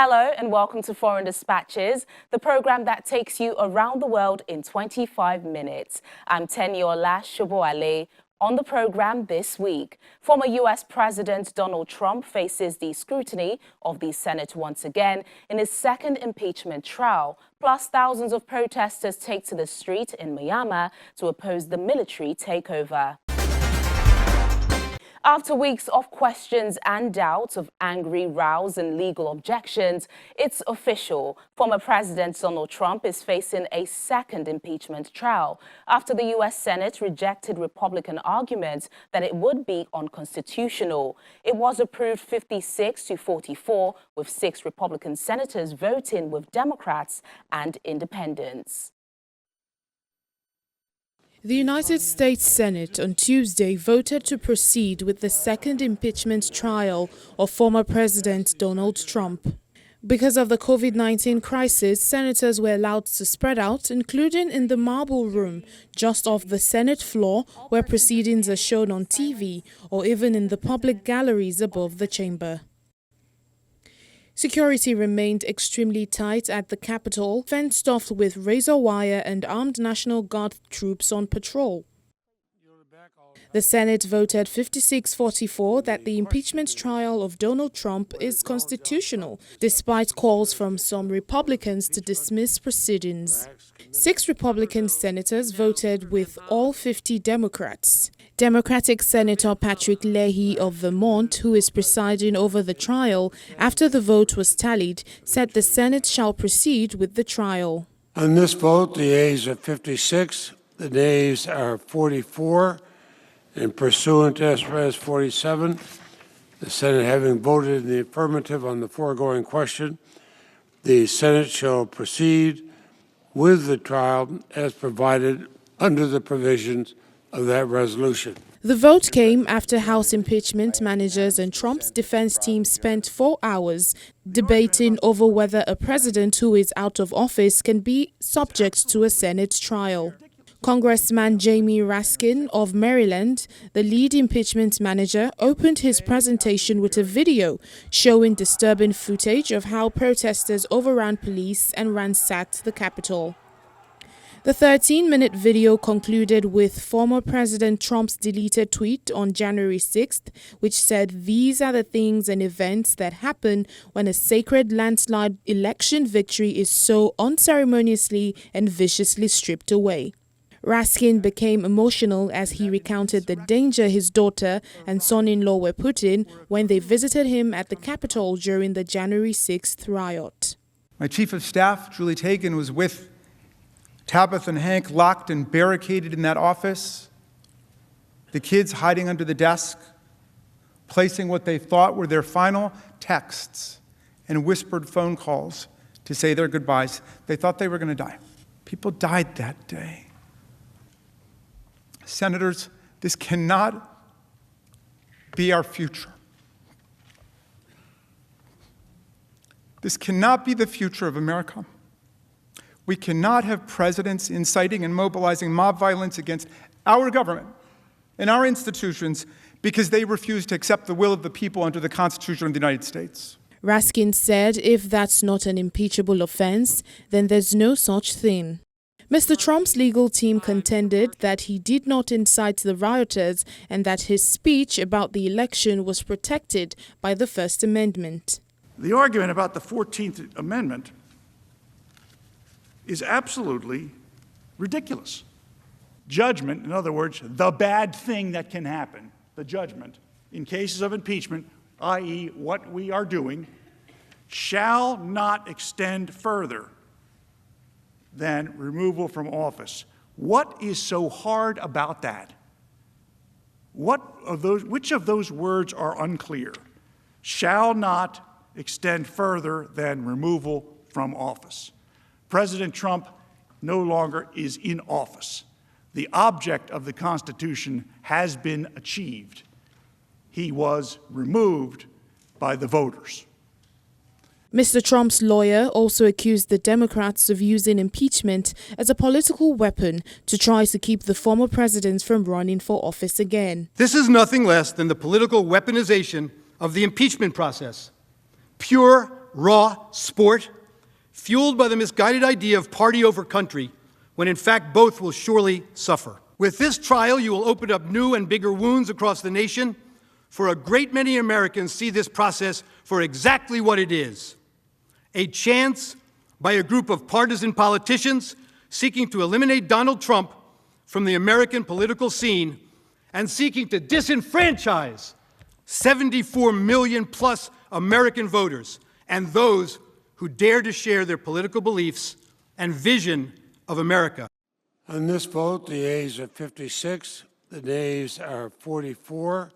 Hello and welcome to Foreign Dispatches, the program that takes you around the world in 25 minutes. I'm Teniola Shoboale. On the program this week, former U.S. President Donald Trump faces the scrutiny of the Senate once again in his second impeachment trial. Plus, thousands of protesters take to the street in Myanmar to oppose the military takeover. After weeks of questions and doubts, of angry rows and legal objections, it's official. Former President Donald Trump is facing a second impeachment trial after the U.S. Senate rejected Republican arguments that it would be unconstitutional. It was approved 56-44, with 6 Republican senators voting with Democrats and independents. The United States Senate on Tuesday voted to proceed with the second impeachment trial of former President Donald Trump. Because of the COVID-19 crisis, senators were allowed to spread out, including in the Marble Room, just off the Senate floor, where proceedings are shown on TV, or even in the public galleries above the chamber. Security remained extremely tight at the Capitol, fenced off with razor wire and armed National Guard troops on patrol. The Senate voted 56-44 that the impeachment trial of Donald Trump is constitutional, despite calls from some Republicans to dismiss proceedings. 6 Republican senators voted with all 50 Democrats. Democratic Senator Patrick Leahy of Vermont, who is presiding over the trial after the vote was tallied, said the Senate shall proceed with the trial. On this vote, the ayes are 56, the nays are 44, and pursuant to S. 47, the Senate having voted in the affirmative on the foregoing question, the Senate shall proceed with the trial as provided under the provisions of that resolution. The vote came after House impeachment managers and Trump's defense team spent 4 hours debating over whether a president who is out of office can be subject to a Senate trial. Congressman Jamie Raskin of Maryland, the lead impeachment manager, opened his presentation with a video showing disturbing footage of how protesters overran police and ransacked the Capitol. The 13-minute video concluded with former President Trump's deleted tweet on January 6th, which said, "These are the things and events that happen when a sacred landslide election victory is so unceremoniously and viciously stripped away." Raskin became emotional as he recounted the danger his daughter and son-in-law were put in when they visited him at the Capitol during the January 6th riot. My Chief of Staff, Julie Tagan, was with Tabitha and Hank locked and barricaded in that office, the kids hiding under the desk, placing what they thought were their final texts and whispered phone calls to say their goodbyes. They thought they were going to die. People died that day. Senators, this cannot be our future. This cannot be the future of America. We cannot have presidents inciting and mobilizing mob violence against our government and our institutions because they refuse to accept the will of the people under the Constitution of the United States. Raskin said if that's not an impeachable offense, then there's no such thing. Mr. Trump's legal team contended that he did not incite the rioters and that his speech about the election was protected by the First Amendment. The argument about the 14th Amendment is absolutely ridiculous. Judgment, in other words, the bad thing that can happen, the judgment, in cases of impeachment, i.e. what we are doing, shall not extend further than removal from office. What is so hard about that? Which of those words are unclear? Shall not extend further than removal from office. President Trump no longer is in office. The object of the Constitution has been achieved. He was removed by the voters. Mr. Trump's lawyer also accused the Democrats of using impeachment as a political weapon to try to keep the former president from running for office again. This is nothing less than the political weaponization of the impeachment process. Pure raw sport, fueled by the misguided idea of party over country, when in fact both will surely suffer. With this trial, you will open up new and bigger wounds across the nation, for a great many Americans see this process for exactly what it is: a chance by a group of partisan politicians seeking to eliminate Donald Trump from the American political scene and seeking to disenfranchise 74 million plus American voters and those who dare to share their political beliefs and vision of America. On this vote, the ayes are 56, the nays are 44.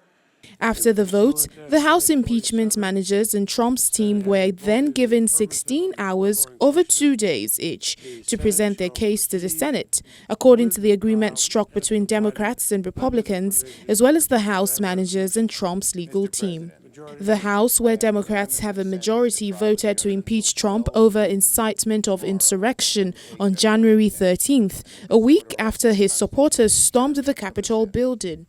After the vote, the House impeachment managers and Trump's team were then given 16 hours over 2 days each to present their case to the Senate, according to the agreement struck between Democrats and Republicans, as well as the House managers and Trump's legal team. The House, where Democrats have a majority, voted to impeach Trump over incitement of insurrection on January 13th, a week after his supporters stormed the Capitol building.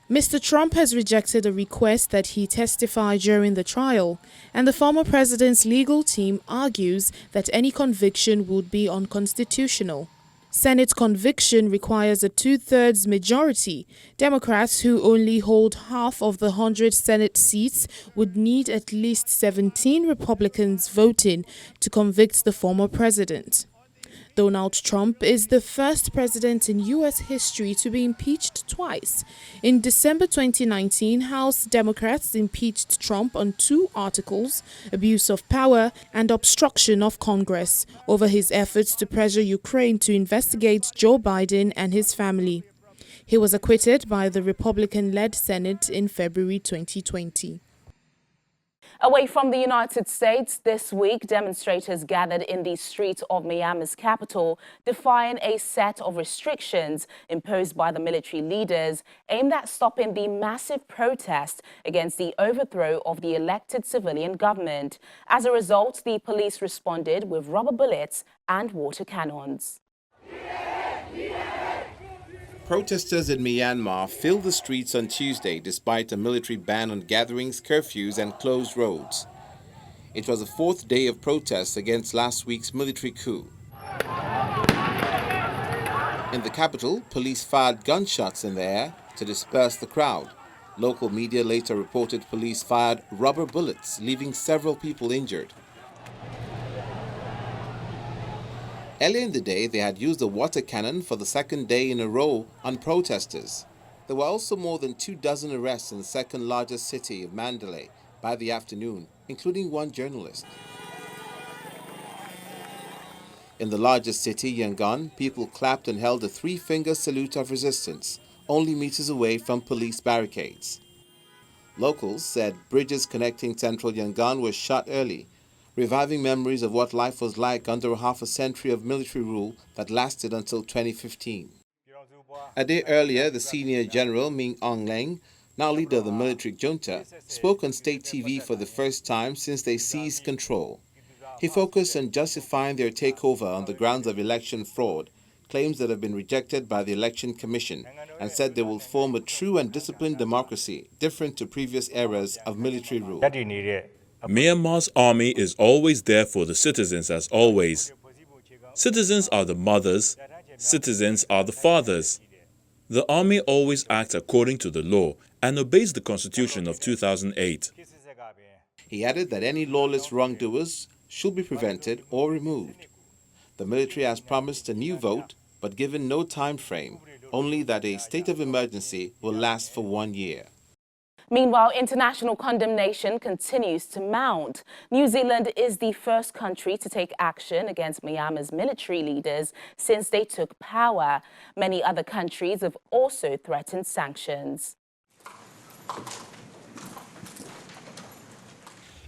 Mr. Trump has rejected a request that he testify during the trial, and the former president's legal team argues that any conviction would be unconstitutional. Senate conviction requires a 2/3 majority. Democrats, who only hold half of the 100 Senate seats, would need at least 17 Republicans voting to convict the former president. Donald Trump is the first president in U.S. history to be impeached twice. In December 2019, House Democrats impeached Trump on 2 articles, abuse of power and obstruction of Congress, over his efforts to pressure Ukraine to investigate Joe Biden and his family. He was acquitted by the Republican-led Senate in February 2020. Away from the United States, this week, demonstrators gathered in the streets of Myanmar's capital, defying a set of restrictions imposed by the military leaders aimed at stopping the massive protest against the overthrow of the elected civilian government. As a result, the police responded with rubber bullets and water cannons. Protesters in Myanmar filled the streets on Tuesday despite a military ban on gatherings, curfews and closed roads. It was the 4th day of protests against last week's military coup. In the capital, police fired gunshots in the air to disperse the crowd. Local media later reported police fired rubber bullets, leaving several people injured. Earlier in the day, they had used a water cannon for the 2nd day in a row on protesters. There were also more than 24 arrests in the second largest city of Mandalay by the afternoon, including 1 journalist. In the largest city, Yangon, people clapped and held a 3-finger salute of resistance, only meters away from police barricades. Locals said bridges connecting central Yangon were shut early, reviving memories of what life was like under half a century of military rule that lasted until 2015. A day earlier, the senior general Min Aung Hlaing, now leader of the military junta, spoke on state TV for the first time since they seized control. He focused on justifying their takeover on the grounds of election fraud, claims that have been rejected by the Election Commission, and said they will form a true and disciplined democracy, different to previous eras of military rule. Myanmar's army is always there for the citizens as always. Citizens are the mothers, citizens are the fathers. The army always acts according to the law and obeys the Constitution of 2008. He added that any lawless wrongdoers should be prevented or removed. The military has promised a new vote, but given no time frame, only that a state of emergency will last for 1 year. Meanwhile, international condemnation continues to mount. New Zealand is the first country to take action against Myanmar's military leaders since they took power. Many other countries have also threatened sanctions.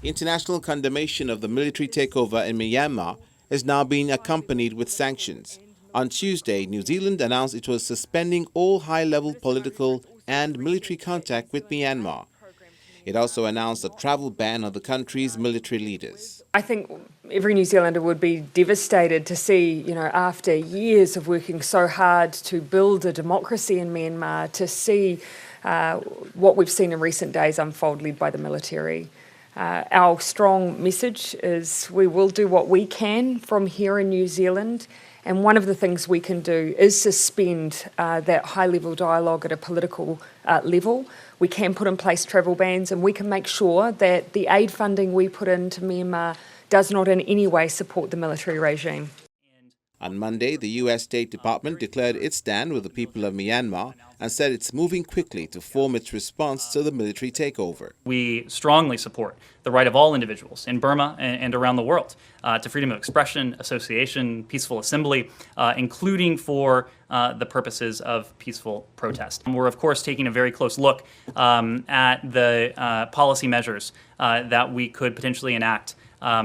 International condemnation of the military takeover in Myanmar is now being accompanied with sanctions. On Tuesday, New Zealand announced it was suspending all high-level political and military contact with Myanmar. It also announced a travel ban on the country's military leaders. I think every New Zealander would be devastated to see, after years of working so hard to build a democracy in Myanmar, to see what we've seen in recent days unfold led by the military. Our strong message is we will do what we can from here in New Zealand, and one of the things we can do is suspend that high-level dialogue at a political level. We can put in place travel bans, and we can make sure that the aid funding we put into Myanmar does not in any way support the military regime. On Monday, the U.S. State Department declared its stand with the people of Myanmar and said it's moving quickly to form its response to the military takeover. We strongly support the right of all individuals in Burma and around the world to freedom of expression, association, peaceful assembly, including for the purposes of peaceful protest. We're, of course, taking a very close look at the policy measures that we could potentially enact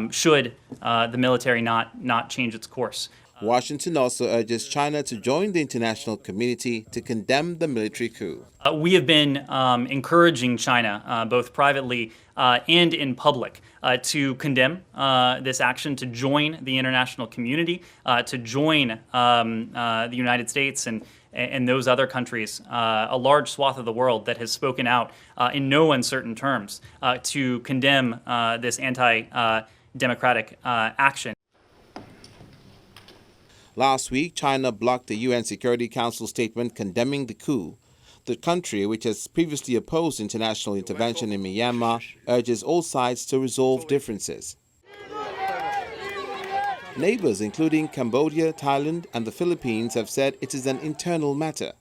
should the military not change its course. Washington also urges China to join the international community to condemn the military coup. We have been encouraging China, both privately and in public, to condemn this action, to join the international community, to join the United States and those other countries, a large swath of the world that has spoken out in no uncertain terms to condemn this anti-democratic action. Last week, China blocked the UN Security Council statement condemning the coup. The country, which has previously opposed international intervention in Myanmar, urges all sides to resolve differences. Neighbors, including Cambodia, Thailand, and the Philippines, have said it is an internal matter.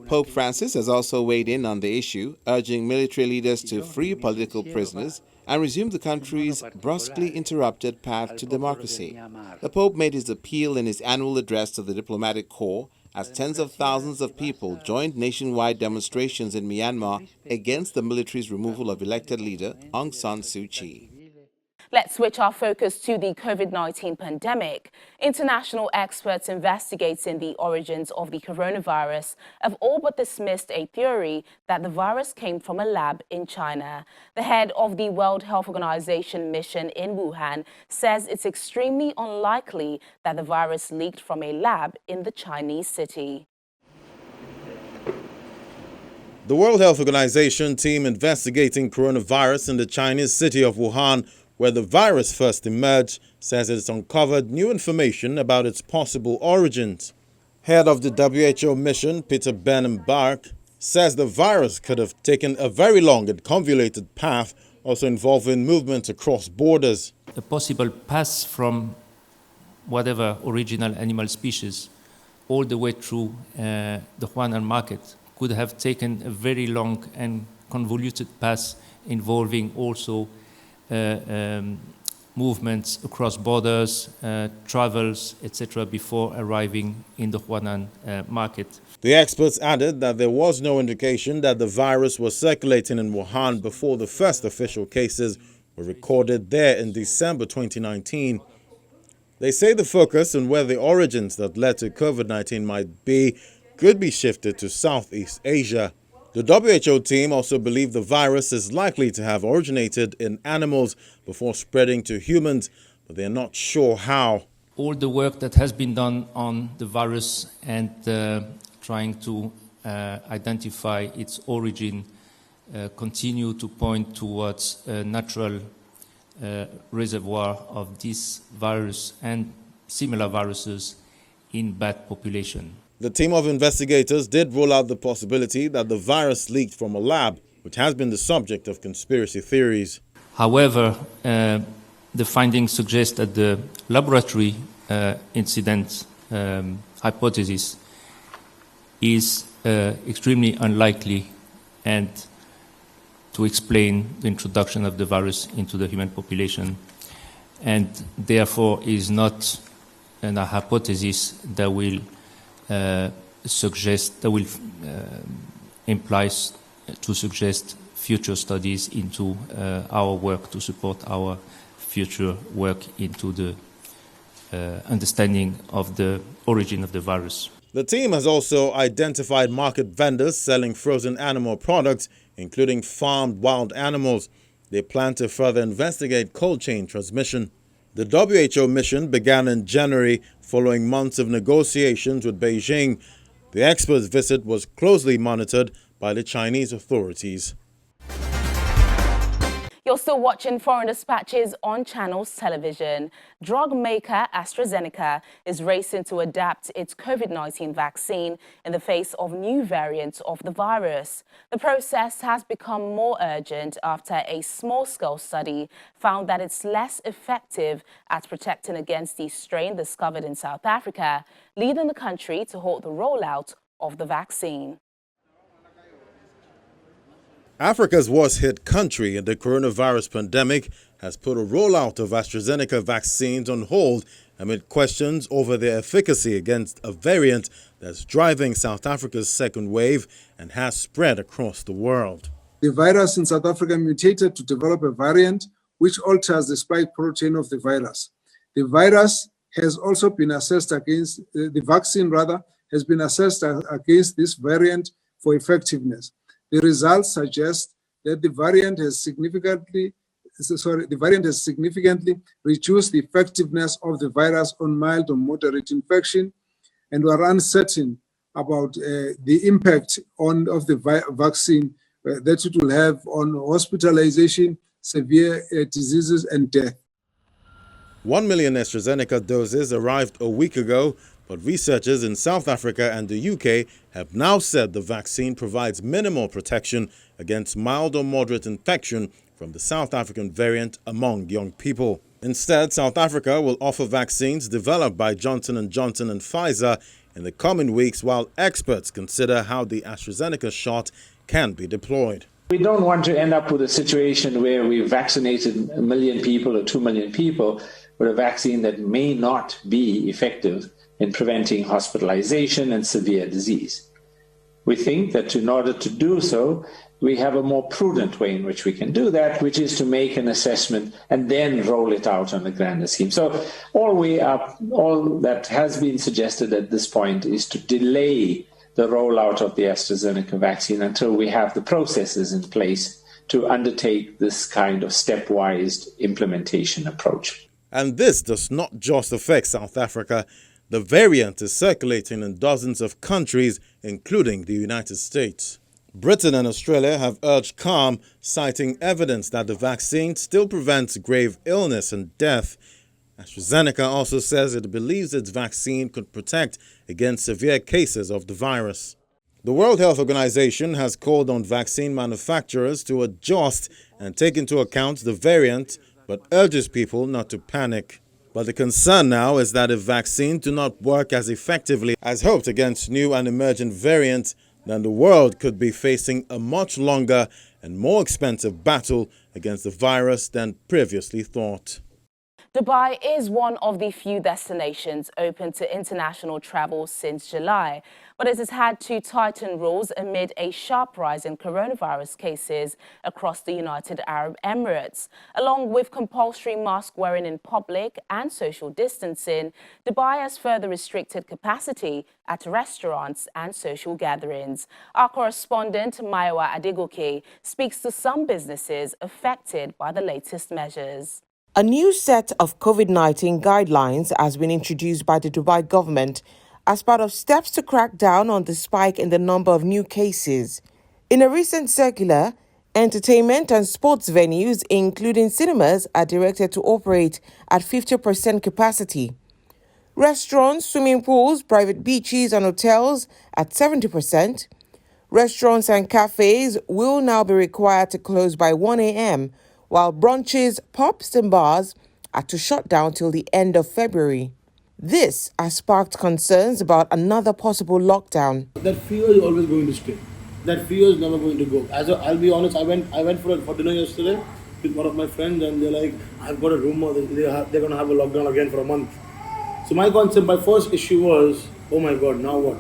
Pope Francis has also weighed in on the issue, urging military leaders to free political prisoners and resume the country's brusquely interrupted path to democracy. The Pope made his appeal in his annual address to the diplomatic corps as tens of thousands of people joined nationwide demonstrations in Myanmar against the military's removal of elected leader Aung San Suu Kyi. Let's switch our focus to the COVID-19 pandemic. International experts investigating the origins of the coronavirus have all but dismissed a theory that the virus came from a lab in China. The head of the World Health Organization mission in Wuhan says it's extremely unlikely that the virus leaked from a lab in the Chinese city. The World Health Organization team investigating coronavirus in the Chinese city of Wuhan, where the virus first emerged, says it's uncovered new information about its possible origins. Head of the WHO mission, Peter Bark, says the virus could have taken a very long and convoluted path, also involving movement across borders. A possible path from whatever original animal species all the way through the Huanan market could have taken a very long and convoluted path involving also movements across borders, travels, etc., before arriving in the Huanan market. The experts added that there was no indication that the virus was circulating in Wuhan before the first official cases were recorded there in December 2019. They say the focus on where the origins that led to COVID-19 might be could be shifted to Southeast Asia. The WHO team also believe the virus is likely to have originated in animals before spreading to humans, but they are not sure how. All the work that has been done on the virus and trying to identify its origin continue to point towards a natural reservoir of this virus and similar viruses in bat population. The team of investigators did rule out the possibility that the virus leaked from a lab, which has been the subject of conspiracy theories. However, the findings suggest that the laboratory incident hypothesis is extremely unlikely and to explain the introduction of the virus into the human population, and therefore is not a hypothesis that will implies to suggest future studies into our work to support our future work into the understanding of the origin of the virus. The team has also identified market vendors selling frozen animal products, including farmed wild animals. They plan to further investigate cold chain transmission. The WHO mission began in January following months of negotiations with Beijing. The experts' visit was closely monitored by the Chinese authorities. You're still watching Foreign Dispatches on Channels Television. Drug maker AstraZeneca is racing to adapt its COVID-19 vaccine in the face of new variants of the virus. The process has become more urgent after a small-scale study found that it's less effective at protecting against the strain discovered in South Africa, leading the country to halt the rollout of the vaccine. Africa's worst-hit country in the coronavirus pandemic has put a rollout of AstraZeneca vaccines on hold amid questions over their efficacy against a variant that's driving South Africa's second wave and has spread across the world. The virus in South Africa mutated to develop a variant which alters the spike protein of the virus. The virus has also been assessed against, the vaccine has been assessed against this variant for effectiveness. The results suggest that the variant has significantly reduced the effectiveness of the virus on mild or moderate infection, and we are uncertain about the impact of the vaccine that it will have on hospitalization, severe diseases, and death. 1 million AstraZeneca doses arrived a week ago, but researchers in South Africa and the UK have now said the vaccine provides minimal protection against mild or moderate infection from the South African variant among young people. Instead, South Africa will offer vaccines developed by Johnson & Johnson and Pfizer in the coming weeks, while experts consider how the AstraZeneca shot can be deployed. We don't want to end up with a situation where we've vaccinated 1 million people or 2 million people with a vaccine that may not be effective in preventing hospitalization and severe disease. We think that in order to do so, we have a more prudent way in which we can do that, which is to make an assessment and then roll it out on a grander scheme. So all that has been suggested at this point is to delay the rollout of the AstraZeneca vaccine until we have the processes in place to undertake this kind of stepwise implementation approach. And this does not just affect South Africa. The variant is circulating in dozens of countries, including the United States. Britain and Australia have urged calm, citing evidence that the vaccine still prevents grave illness and death. AstraZeneca also says it believes its vaccine could protect against severe cases of the virus. The World Health Organization has called on vaccine manufacturers to adjust and take into account the variant, but urges people not to panic. But the concern now is that if vaccines do not work as effectively as hoped against new and emergent variants, then the world could be facing a much longer and more expensive battle against the virus than previously thought. Dubai is one of the few destinations open to international travel since July, but it has had to tighten rules amid a sharp rise in coronavirus cases across the United Arab Emirates. Along with compulsory mask wearing in public and social distancing, Dubai has further restricted capacity at restaurants and social gatherings. Our correspondent, Maiwa Adigoke, speaks to some businesses affected by the latest measures. A new set of COVID-19 guidelines has been introduced by the Dubai government as part of steps to crack down on the spike in the number of new cases. In a recent circular, entertainment and sports venues, including cinemas, are directed to operate at 50% capacity. Restaurants, swimming pools, private beaches and hotels at 70%. Restaurants and cafes will now be required to close by 1 a.m., while brunches, pubs and bars are to shut down till the end of February. This has sparked concerns about another possible lockdown. That fear is always going to stay. That fear is never going to go. I'll be honest, I went for dinner yesterday with one of my friends, and they're like, I've got a rumor that they're going to have a lockdown again for a month. So my first issue was, oh my God, now what?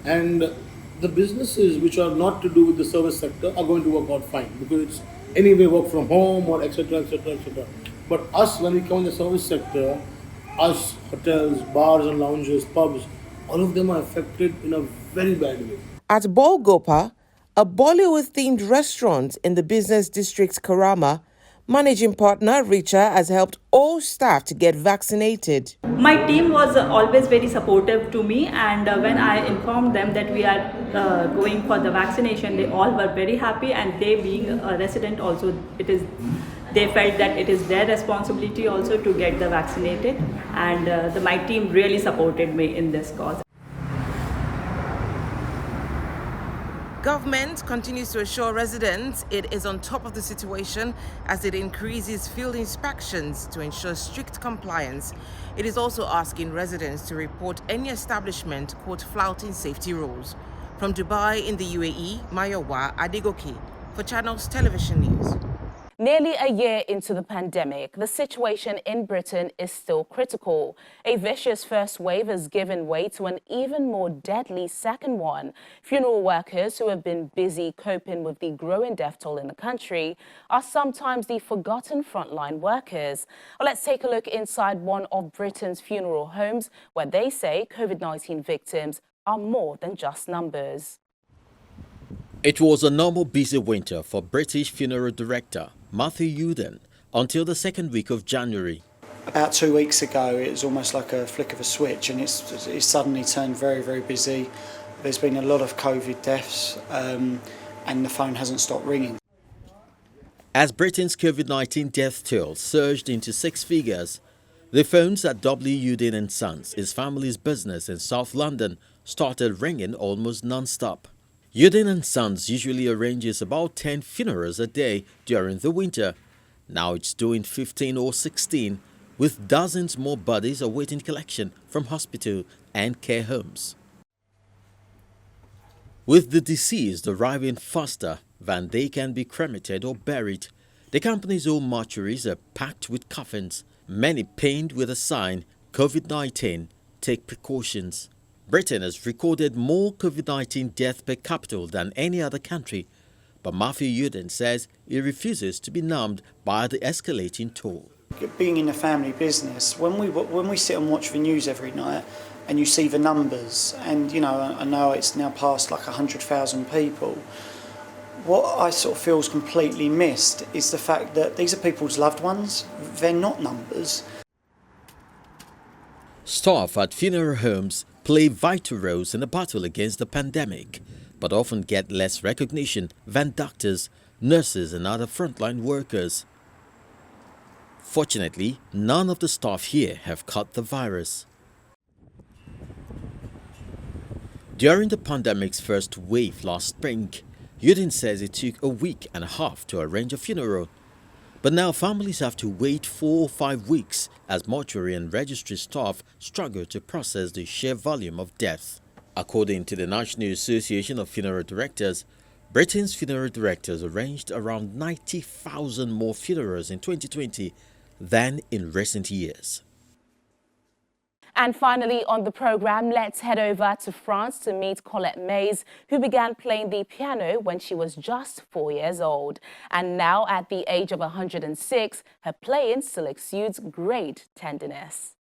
And the businesses which are not to do with the service sector are going to work out fine because it's anyway work from home or etc. etc. etc. But us, when we come in the service sector, us, hotels, bars and lounges, pubs, all of them are affected in a very bad way. At Bolgopa, a Bollywood-themed restaurant in the business district Karama, Managing partner Richa has helped all staff to get vaccinated. My team was always very supportive to me, and when I informed them that we are going for the vaccination, they all were very happy, and they being a resident also, they felt that it is their responsibility also to get the vaccinated, and my team really supported me in this cause. Government continues to assure residents it is on top of the situation as it increases field inspections to ensure strict compliance. It is also asking residents to report any establishment caught flouting safety rules. From Dubai in the UAE, Mayowa Adegoke for Channels Television News. Nearly a year into the pandemic, the situation in Britain is still critical. A vicious first wave has given way to an even more deadly second one. Funeral workers who have been busy coping with the growing death toll in the country are sometimes the forgotten frontline workers. Well, let's take a look inside one of Britain's funeral homes, where they say COVID-19 victims are more than just numbers. It was a normal busy winter for British funeral director Matthew Uden until the second week of January. About 2 weeks ago, it was almost like a flick of a switch, and it's suddenly turned very, very busy. There's been a lot of COVID deaths, and the phone hasn't stopped ringing. As Britain's COVID-19 death toll surged into six figures, the phones at W. Uden and Sons, his family's business in South London, started ringing almost non-stop. Uden and Sons usually arranges about 10 funerals a day during the winter. Now it's doing 15 or 16, with dozens more bodies awaiting collection from hospital and care homes. With the deceased arriving faster than they can be cremated or buried, the company's own mortuaries are packed with coffins, many painted with a sign, COVID-19, take precautions. Britain has recorded more COVID-19 deaths per capita than any other country, but Matthew Uden says he refuses to be numbed by the escalating toll. Being in a family business, when we sit and watch the news every night and you see the numbers, and I know it's now past like 100,000 people, what I sort of feel is completely missed is the fact that these are people's loved ones. They're not numbers. Staff at funeral homes play vital roles in the battle against the pandemic, but often get less recognition than doctors, nurses and other frontline workers. Fortunately, none of the staff here have caught the virus. During the pandemic's first wave last spring, Uden says it took a week and a half to arrange a funeral. But now families have to wait 4 or 5 weeks as mortuary and registry staff struggle to process the sheer volume of deaths. According to the National Association of Funeral Directors, Britain's funeral directors arranged around 90,000 more funerals in 2020 than in recent years. And finally on the program, let's head over to France to meet Colette Mays, who began playing the piano when she was just 4 years old. And now at the age of 106, her playing still exudes great tenderness.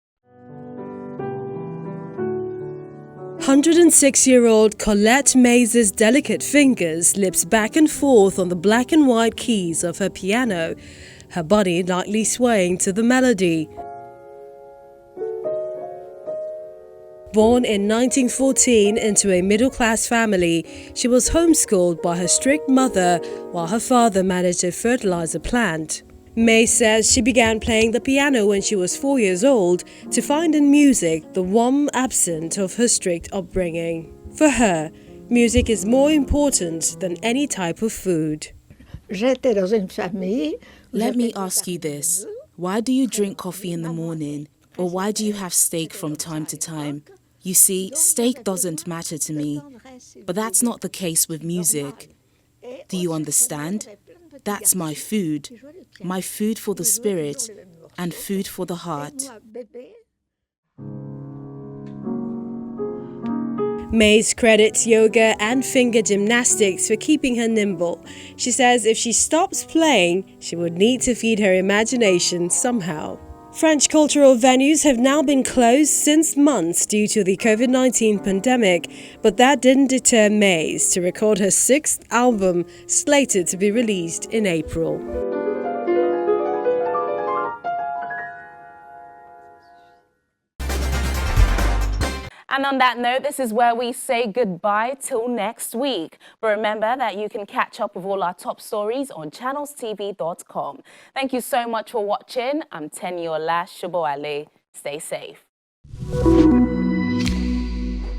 106-year-old Colette Mays' delicate fingers slips back and forth on the black and white keys of her piano, her body lightly swaying to the melody. Born in 1914 into a middle-class family, she was homeschooled by her strict mother while her father managed a fertilizer plant. May says she began playing the piano when she was 4 years old to find in music the warm absent of her strict upbringing. For her, music is more important than any type of food. Let me ask you this. Why do you drink coffee in the morning? Or why do you have steak from time to time? You see, steak doesn't matter to me. But that's not the case with music. Do you understand? That's my food. My food for the spirit and food for the heart. Mays credits yoga and finger gymnastics for keeping her nimble. She says if she stops playing, she would need to feed her imagination somehow. French cultural venues have now been closed since months due to the COVID-19 pandemic, but that didn't deter Mays to record her 6th album, slated to be released in April. And on that note, this is where we say goodbye till next week. But remember that you can catch up with all our top stories on channelstv.com. Thank you so much for watching. I'm Tenyola Shoboale. Stay safe.